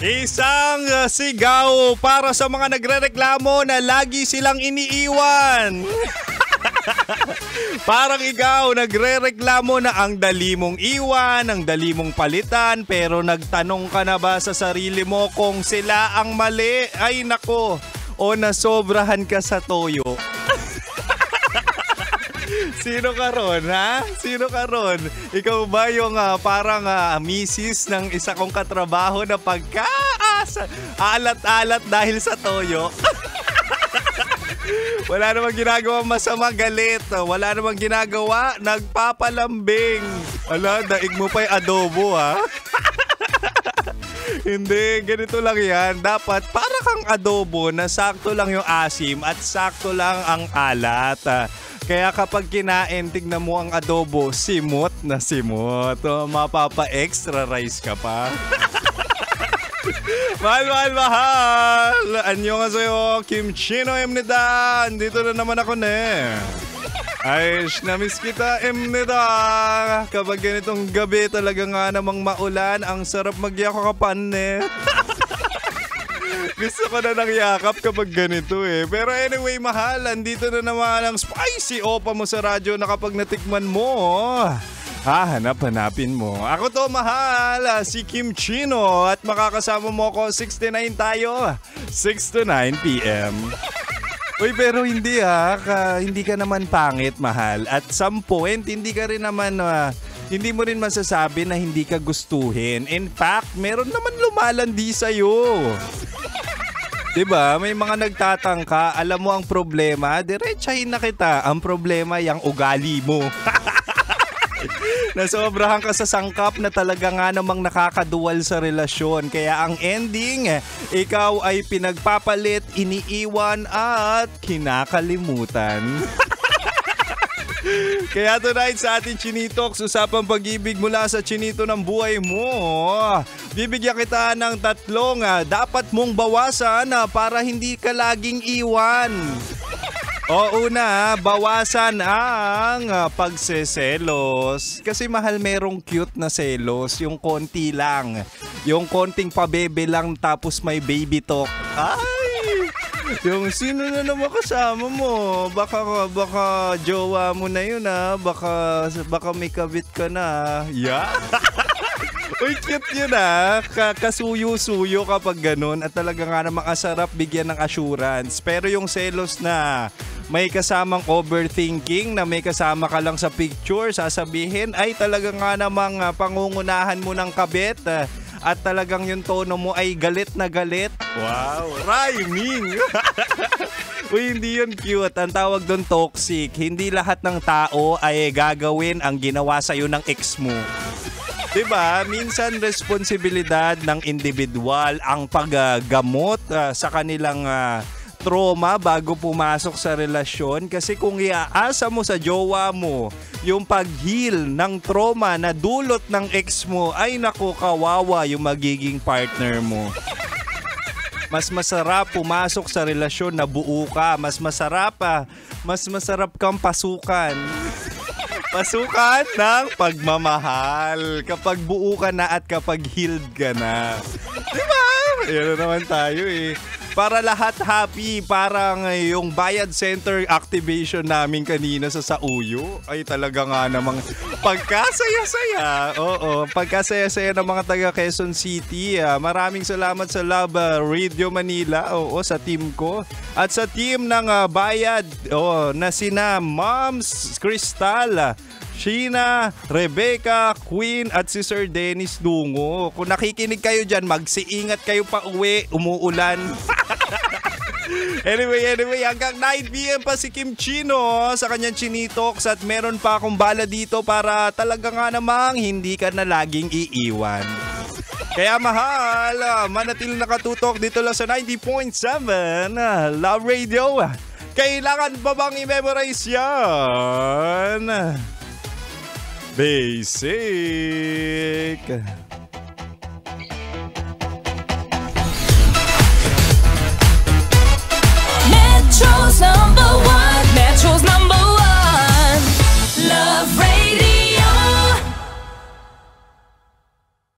Isang sigaw para sa mga nagrereklamo na lagi silang iniiwan. Parang ikaw nagrereklamo na ang dali mong iwan, ang dali mong palitan, pero nagtanong ka na ba sa sarili mo kung sila ang mali? Ay nako, o nasobrahan ka sa toyo. Sino ka ron, ha? Sino ka ron? Ikaw ba yung parang misis ng isa kong katrabaho na alat-alat dahil sa toyo? Wala namang ginagawa masama, galit. Wala namang ginagawa, nagpapalambing. Ala, daig mo pa yung adobo, ha? Hindi, ganito lang yan. Dapat para kang adobo na sakto lang yung asim at sakto lang ang alat. Kaya kapag kinain, tignan mo ang adobo, simot na simot. Mapapa-extra rice ka pa. Mahal! Anyo nga sa'yo, Kimchino Emnida. Dito na naman ako Ay, namiss kita, Emnida. Kapag ganitong gabi talaga nga namang maulan, ang sarap magyakapan Gusto ko na ng yakap kapag ganito Pero anyway, mahal, andito na naman ang spicy opa mo sa radyo na kapag natikman mo, hanapin mo. Ako to, mahal, si Kim Chino at makakasama mo ko 69 tayo, 6 to 9 p.m. Uy, pero hindi hindi ka naman pangit, mahal. At some point, hindi ka rin naman, hindi mo rin masasabi na hindi ka gustuhin. In fact, meron naman lumalandi sa'yo. Diba? May mga nagtatangka, alam mo ang problema, diretsahin na kita. Ang problema, yung ugali mo. Nasobrahan ka sa sangkap na talaga nga namang nakakaduwal sa relasyon. Kaya ang ending, ikaw ay pinagpapalit, iniiwan at kinakalimutan. Kaya tonight sa ating Chinitox, usapang pag-ibig mula sa chinito ng buhay mo. Bibigyan kita ng 3 dapat mong bawasan para hindi ka laging iwan. O una, bawasan ang pagseselos. Kasi mahal, merong cute na selos, yung konti lang. Yung konting pabebe lang tapos may baby talk. Ay! Yung sino na naman kasama mo? Baka jowa mo na yun Baka may kabit ka na. Yeah? Uy, cute yun Kasuyo-suyo kapag ganun. At talaga nga namang asarap bigyan ng assurance. Pero yung selos na may kasamang overthinking, na may kasama ka lang sa picture, sasabihin ay talaga nga namang pangungunahan mo ng kabit. At talagang yung tono mo ay galit na galit. Wow, rhyming! Uy, hindi yun cute. Ang tawag doon toxic. Hindi lahat ng tao ay gagawin ang ginawa sa'yo ng ex mo. Diba? Minsan responsibilidad ng individual ang paggamot sa kanilang trauma bago pumasok sa relasyon. Kasi kung iaasa mo sa jowa mo yung pag-heal ng trauma na dulot ng ex mo, ay naku, kawawa yung magiging partner mo. Mas masarap pumasok sa relasyon na buo ka. Mas masarap kang pasukan. Pasukan ng pagmamahal. Kapag buo ka na at kapag healed ka na. Diba? Yan naman tayo Para lahat happy, parang yung bayad center activation namin kanina sa Sauyo ay talaga nga namang pagkasaya-saya. Oo, pagkasaya-saya ng mga taga Quezon City. Maraming salamat sa Love Radio Manila, sa team ko. At sa team ng bayad na sina Moms Crystal, Sheena, Rebecca, Queen at si Sir Dennis Dungo. Kung nakikinig kayo dyan, magsiingat kayo pa uwi, umuulan. Anyway, hanggang 9 p.m. pa si Kim Chino sa kanyang Chinitox at meron pa akong bala dito para talaga nga namang hindi ka na laging iiwan. Kaya mahal, manatiling nakatutok dito lang sa 90.7 Love Radio. Kailangan pa bang i-memorize yan? Basic. Metro's #1